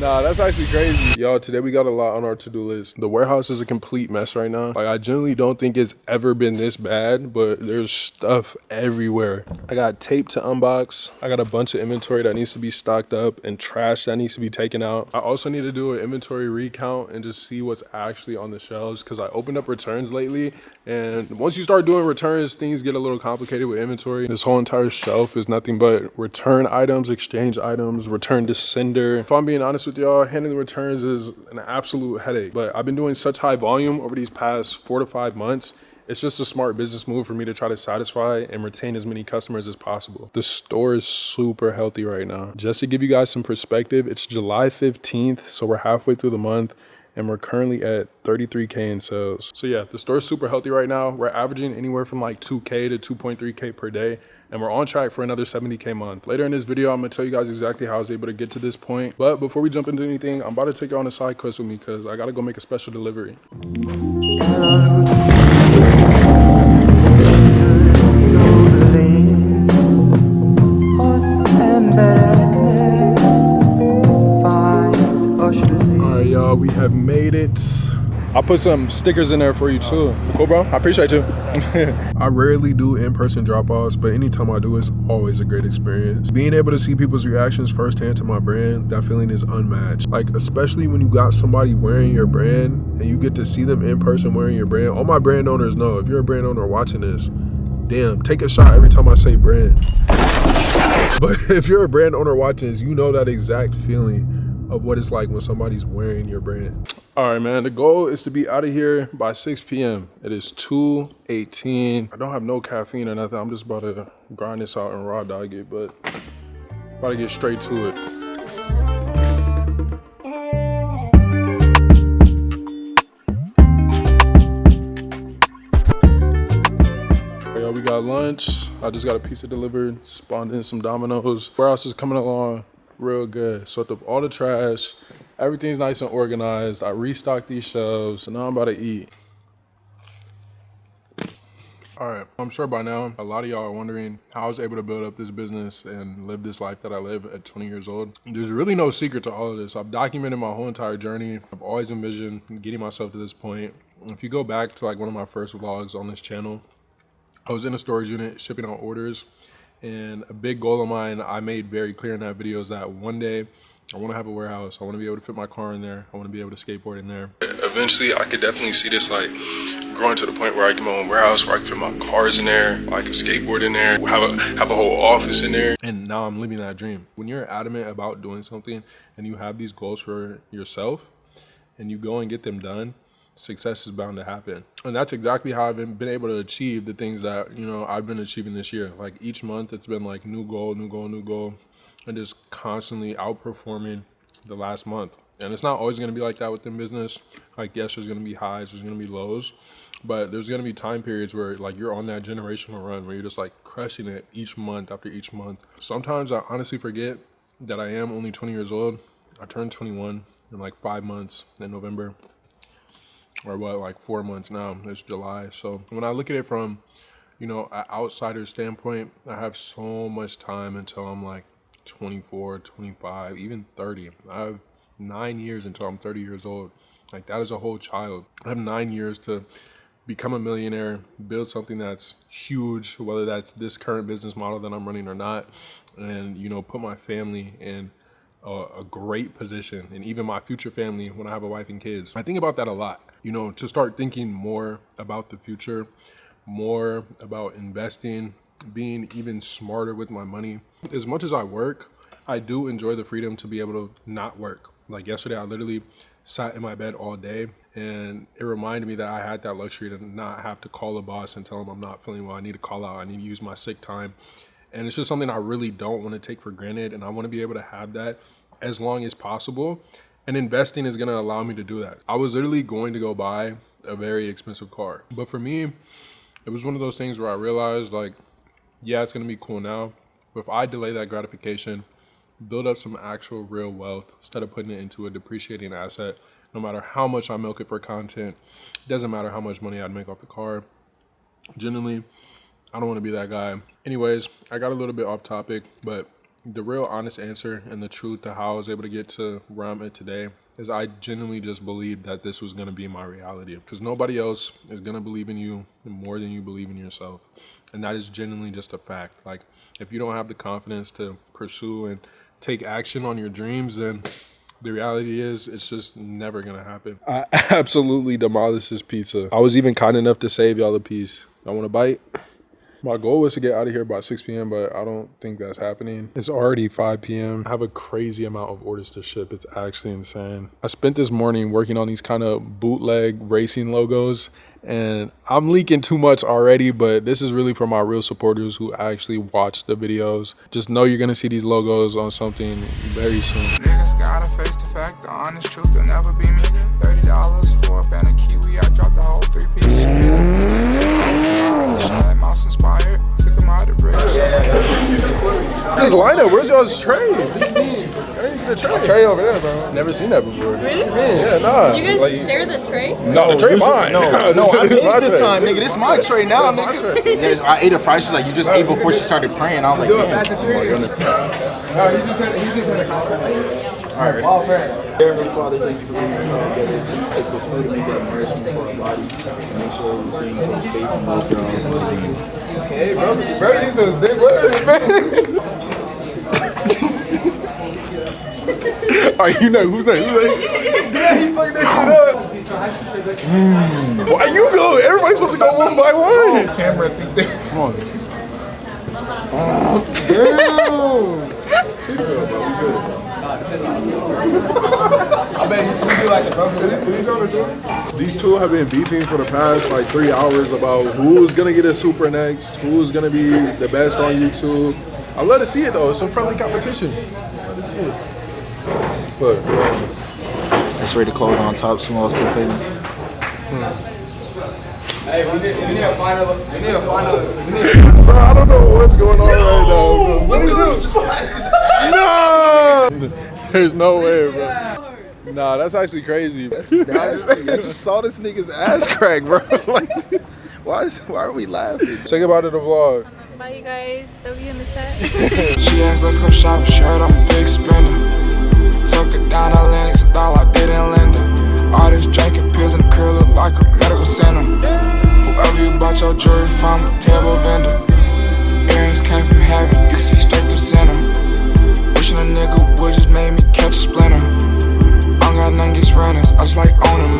Nah, that's actually crazy. Yo, today we got a lot on our to-do list. The warehouse is a complete mess right now. Like, I genuinely don't think it's ever been this bad, but there's stuff everywhere. I got tape to unbox. I got a bunch of inventory that needs to be stocked up and trash that needs to be taken out. I also need to do an inventory recount and just see what's actually on the shelves because I opened up returns lately. And once you start doing returns, things get a little complicated with inventory. This whole entire shelf is nothing but return items, exchange items, return to sender. If I'm being honest with y'all, handling returns is an absolute headache. But I've been doing such high volume over these past 4 to 5 months. It's just a smart business move for me to try to satisfy and retain as many customers as possible. The store is super healthy right now. Just to give you guys some perspective, it's July 15th, so we're halfway through the month. And we're currently at 33K in sales. So yeah, the store's super healthy right now. We're averaging anywhere from like 2K to 2.3K per day. And we're on track for another 70K month. Later in this video, I'm gonna tell you guys exactly how I was able to get to this point. But before we jump into anything, I'm about to take you on a side quest with me because I gotta go make a special delivery. Y'all, we have made it. I'll put some stickers in there for you too. Cool, bro? I appreciate you. I rarely do in-person drop-offs, but anytime I do, it's always a great experience. Being able to see people's reactions firsthand to my brand, that feeling is unmatched. Like, especially when you got somebody wearing your brand and you get to see them in person wearing your brand. All my brand owners know, if you're a brand owner watching this, damn, take a shot every time I say brand. But if you're a brand owner watching this, you know that exact feeling of what it's like when somebody's wearing your brand. All right, man, the goal is to be out of here by 6 p.m. It is 2:18. I don't have no caffeine or nothing. I'm just about to grind this out and raw dog it, but about to get straight to it. Yo, we got lunch. I just got a pizza delivered, spawned in some Domino's. Warehouse is coming along real good. Swept up all the trash. Everything's nice and organized. I restocked these shelves, so now I'm about to eat. All right, I'm sure by now, a lot of y'all are wondering how I was able to build up this business and live this life that I live at 20 years old. There's really no secret to all of this. I've documented my whole entire journey. I've always envisioned getting myself to this point. If you go back to like one of my first vlogs on this channel, I was in a storage unit shipping out orders. And a big goal of mine, I made very clear in that video, is that one day I want to have a warehouse. I want to be able to fit my car in there. I want to be able to skateboard in there. Eventually, I could definitely see this like growing to the point where I get my own warehouse, where I can fit my cars in there, I can skateboard in there, have a whole office in there. And now I'm living that dream. When you're adamant about doing something and you have these goals for yourself and you go and get them done, success is bound to happen. And that's exactly how I've been able to achieve the things that, you know, I've been achieving this year. Like each month it's been like new goal, and just constantly outperforming the last month. And it's not always going to be like that within business. Like, yes, there's going to be highs, there's going to be lows, but there's going to be time periods where like you're on that generational run where you're just like crushing it each month after each month. Sometimes I honestly forget that I am only 20 years old. I turned 21 in like 5 months in November. Or what, like 4 months now, it's July. So when I look at it from, you know, an outsider standpoint, I have so much time until I'm like 24, 25, even 30. I have 9 years until I'm 30 years old. Like that is a whole child. I have 9 years to become a millionaire, build something that's huge, whether that's this current business model that I'm running or not, and, you know, put my family in a great position, and even my future family when I have a wife and kids. I think about that a lot, you know, to start thinking more about the future, more about investing, being even smarter with my money. As much as I work, I do enjoy the freedom to be able to not work. Like yesterday, I literally sat in my bed all day, and it reminded me that I had that luxury to not have to call a boss and tell him I'm not feeling well. I need to call out. I need to use my sick time. And it's just something I really don't want to take for granted. And I want to be able to have that as long as possible. And investing is going to allow me to do that. I was literally going to go buy a very expensive car. But for me, it was one of those things where I realized like, yeah, it's going to be cool now. But if I delay that gratification, build up some actual real wealth instead of putting it into a depreciating asset, no matter how much I milk it for content, it doesn't matter how much money I'd make off the car. Generally, I don't want to be that guy. Anyways, I got a little bit off topic, but the real honest answer and the truth to how I was able to get to where I'm at today is I genuinely just believed that this was going to be my reality, because nobody else is going to believe in you more than you believe in yourself. And that is genuinely just a fact. Like, if you don't have the confidence to pursue and take action on your dreams, then the reality is it's just never going to happen. I absolutely demolished this pizza. I was even kind enough to save y'all a piece. Y'all want a bite? My goal was to get out of here by 6 p.m., but I don't think that's happening. It's already 5 p.m. I have a crazy amount of orders to ship. It's actually insane. I spent this morning working on these kind of bootleg racing logos, and I'm leaking too much already, but this is really for my real supporters who actually watch the videos. Just know you're gonna see these logos on something very soon. Niggas gotta face the fact, the honest truth will never be me. $30 for a band of Kiwi, I dropped the whole 3-piece shit. Mouse inspired, took him out of bridge. Just line up, where's y'all's tray? Tray over there, bro. Never seen that before. Really? Yeah, nah. You guys share the tray? No, the tray mine. No, I ate this time, nigga. This is my tray now, nigga. Yeah, I ate a fry. She's like, you just ate before she started praying. I was like, damn. No, he just had a concept. All right. Heavenly Father, thank you for bringing us all together. Please take this food and make that nourishment for our body. And make sure everything goes safe and well for our well-being. Hey, bro, these are big words, man. Are you know who's that? Yeah, he fucked that shit up. Why you go? Everybody's supposed to go one by one. Camera, think that. Come on. I bet you do like the bumper. These two have been beefing for the past like 3 hours about who's gonna get a super next, who's gonna be the best on YouTube. I love to see it though. It's some friendly competition. I love to see it. Look. That's ready to close on top. Small still fading. Hey, we need a final. Bro, I don't know what's going on right now. What is it? No! There's no way, bro. Nah, that's actually crazy. I just saw this nigga's ass crack, bro. Like, why are we laughing? Check about it, the vlog. Bye, you guys. W in the chat. She asked, let's go shop, shirt, I'm a big spender. Took her down Atlantic, I thought I did in Linda. All this drinking pills and the curl look like a medical center. Whoever you bought your jewelry from, a terrible vendor. Earrings came from heaven, you see straight to center. Wishing a nigga would just made me catch a splinter. I don't got none against runners, I just like owning my